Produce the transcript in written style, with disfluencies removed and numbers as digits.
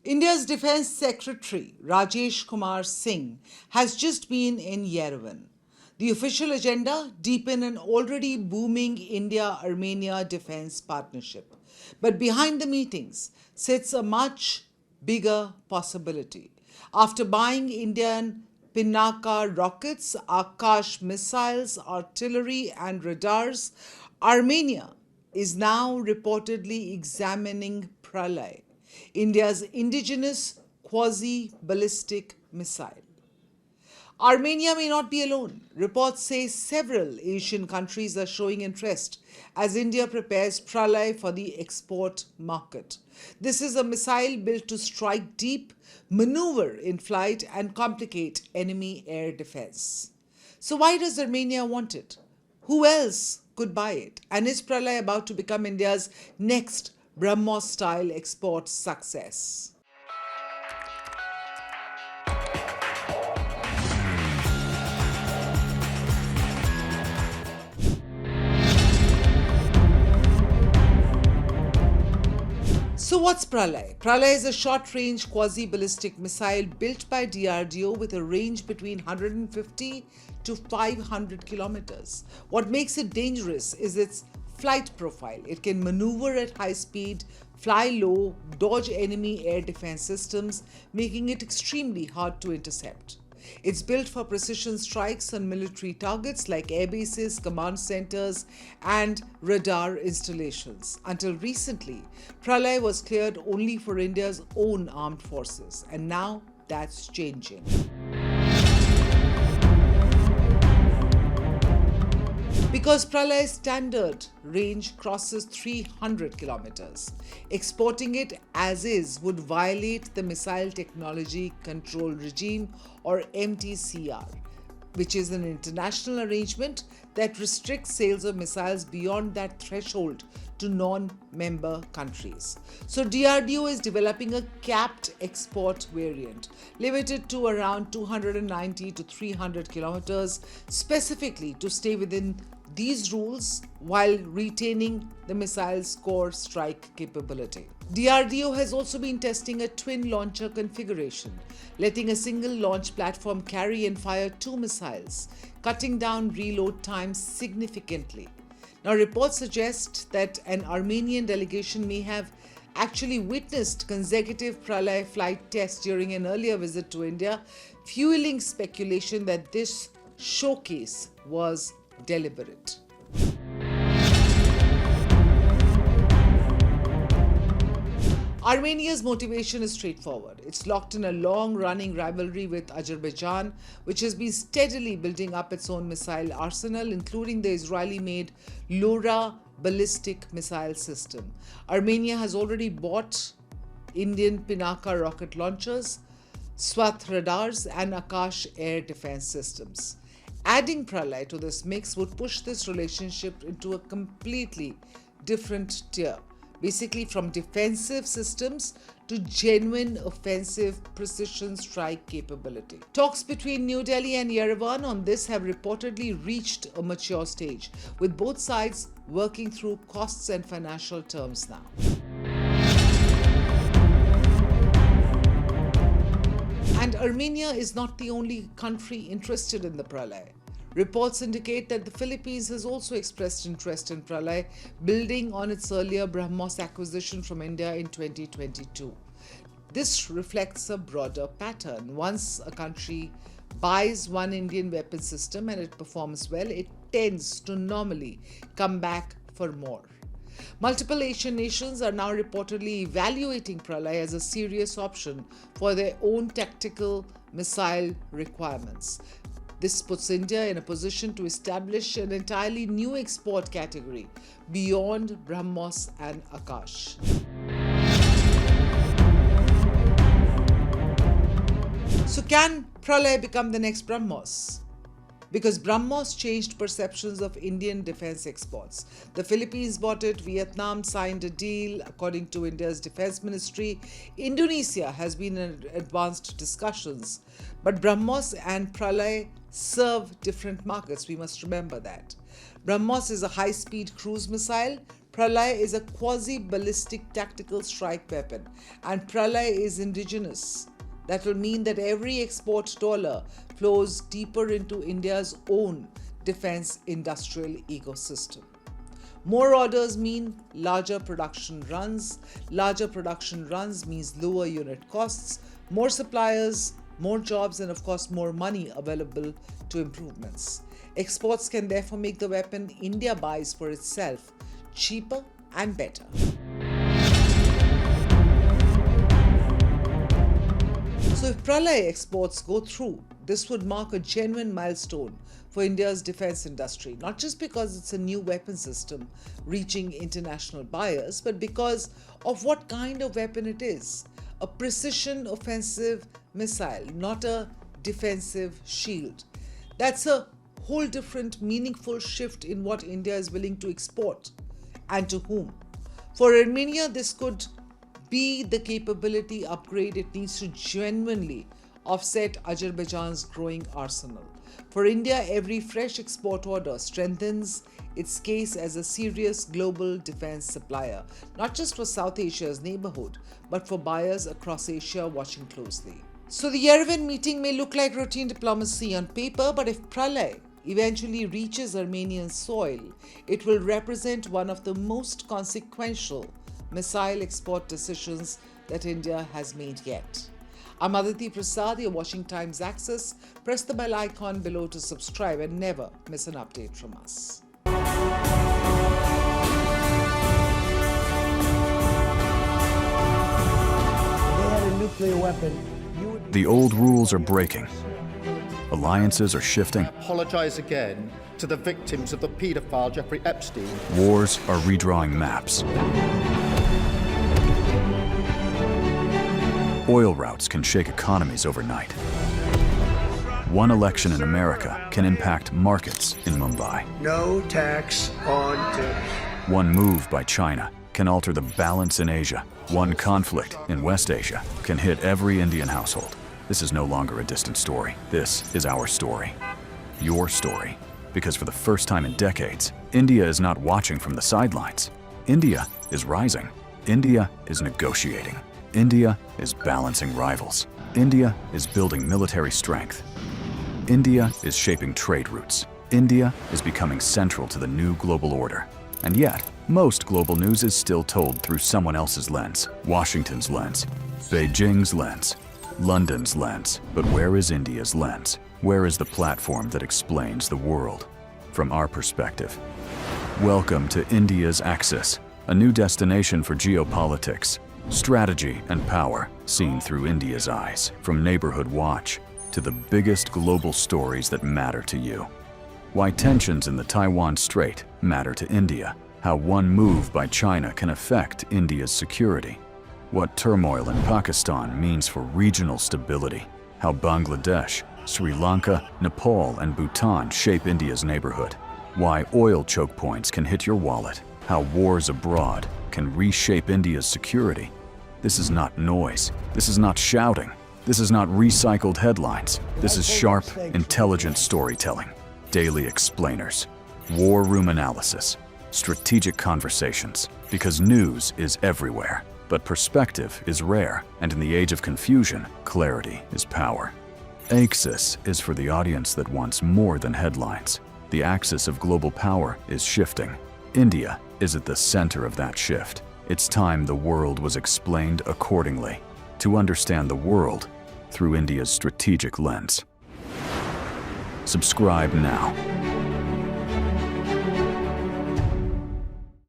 India's Defence Secretary Rajesh Kumar Singh has just been in Yerevan. The official agenda: deepen an already booming India-Armenia defence partnership. But behind the meetings sits a much bigger possibility. After buying Indian Pinaka rockets, Akash missiles, artillery, and radars, Armenia is now reportedly examining Pralay, India's indigenous quasi-ballistic missile. Armenia may not be alone. Reports say several Asian countries are showing interest as India prepares Pralay for the export market. This is a missile built to strike deep, maneuver in flight, and complicate enemy air defense. So, why does Armenia want it? Who else could buy it? And is Pralay about to become India's next BrahMos style export success? So what's Pralay? Pralay is a short-range quasi-ballistic missile built by DRDO with a range between 150 to 500 kilometers. What makes it dangerous is its flight profile. It can maneuver at high speed, fly low, dodge enemy air defense systems, making it extremely hard to intercept. It's built for precision strikes on military targets like air bases, command centers, and radar installations. Until recently, Pralay was cleared only for India's own armed forces, and now that's changing. Because Pralay's standard range crosses 300 kilometers. Exporting it as is would violate the Missile Technology Control Regime, or MTCR, which is an international arrangement that restricts sales of missiles beyond that threshold to non-member countries. So DRDO is developing a capped export variant, limited to around 290 to 300 kilometers, specifically to stay within these rules while retaining the missile's core strike capability. DRDO has also been testing a twin launcher configuration, letting a single launch platform carry and fire two missiles, cutting down reload times significantly. Now, reports suggest that an Armenian delegation may have actually witnessed consecutive Pralay flight tests during an earlier visit to India, fueling speculation that this showcase was deliberate. Armenia's motivation is straightforward. It's locked in a long-running rivalry with Azerbaijan, which has been steadily building up its own missile arsenal, including the Israeli-made LoRa ballistic missile system. Armenia has already bought Indian Pinaka rocket launchers, Swathi radars, and Akash air defense systems. Adding Pralay to this mix would push this relationship into a completely different tier, basically from defensive systems to genuine offensive precision strike capability. Talks between New Delhi and Yerevan on this have reportedly reached a mature stage, with both sides working through costs and financial terms now. And Armenia is not the only country interested in the Pralay. Reports indicate that the Philippines has also expressed interest in Pralay, building on its earlier BrahMos acquisition from India in 2022. This reflects a broader pattern. Once a country buys one Indian weapon system and it performs well, it tends to normally come back for more. Multiple Asian nations are now reportedly evaluating Pralay as a serious option for their own tactical missile requirements. This puts India in a position to establish an entirely new export category beyond BrahMos and Akash. So can Pralay become the next BrahMos? Because BrahMos changed perceptions of Indian defense exports. The Philippines bought it, Vietnam signed a deal. According to India's defense ministry, Indonesia has been in advanced discussions. But BrahMos and Pralay serve different markets. We must remember that. BrahMos is a high-speed cruise missile. Pralay is a quasi-ballistic tactical strike weapon, and Pralay is indigenous. That will mean that every export dollar flows deeper into India's own defense industrial ecosystem. More orders mean larger production runs. Larger production runs means lower unit costs, more suppliers, more jobs, and of course more money available to improvements. Exports can therefore make the weapon India buys for itself cheaper and better. So if Pralay exports go through, this would mark a genuine milestone for India's defense industry, not just because it's a new weapon system reaching international buyers, but because of what kind of weapon it is. A precision offensive missile, not a defensive shield. That's a whole different meaningful shift in what India is willing to export and to whom. For Armenia, this could be the capability upgrade it needs to genuinely offset Azerbaijan's growing arsenal. For India, every fresh export order strengthens its case as a serious global defense supplier, not just for South Asia's neighborhood, but for buyers across Asia watching closely. So the Yerevan meeting may look like routine diplomacy on paper, but if Pralay eventually reaches Armenian soil, it will represent one of the most consequential missile export decisions that India has made yet. I'm Aditi Prasad, you're watching Times Access. Press the bell icon below to subscribe and never miss an update from us. They had a nuclear weapon. The old rules are breaking. Alliances are shifting. Apologize again to the victims of the paedophile Jeffrey Epstein. Wars are redrawing maps. Oil routes can shake economies overnight. One election in America can impact markets in Mumbai. No tax on tips. One move by China can alter the balance in Asia. One conflict in West Asia can hit every Indian household. This is no longer a distant story. This is our story. Your story. Because for the first time in decades, India is not watching from the sidelines. India is rising. India is negotiating. India is balancing rivals. India is building military strength. India is shaping trade routes. India is becoming central to the new global order. And yet, most global news is still told through someone else's lens. Washington's lens, Beijing's lens, London's lens. But where is India's lens? Where is the platform that explains the world from our perspective? Welcome to India's Axis, a new destination for geopolitics, strategy and power seen through India's eyes, from Neighborhood Watch to the biggest global stories that matter to you. Why tensions in the Taiwan Strait matter to India, how one move by China can affect India's security, what turmoil in Pakistan means for regional stability, how Bangladesh, Sri Lanka, Nepal, and Bhutan shape India's neighborhood, why oil choke points can hit your wallet, how wars abroad can reshape India's security. This is not noise. This is not shouting. This is not recycled headlines. This is sharp, intelligent storytelling, daily explainers, war room analysis, strategic conversations, because news is everywhere. But perspective is rare, and in the age of confusion, clarity is power. Axis is for the audience that wants more than headlines. The axis of global power is shifting. India is at the center of that shift. It's time the world was explained accordingly, to understand the world through India's strategic lens. Subscribe now.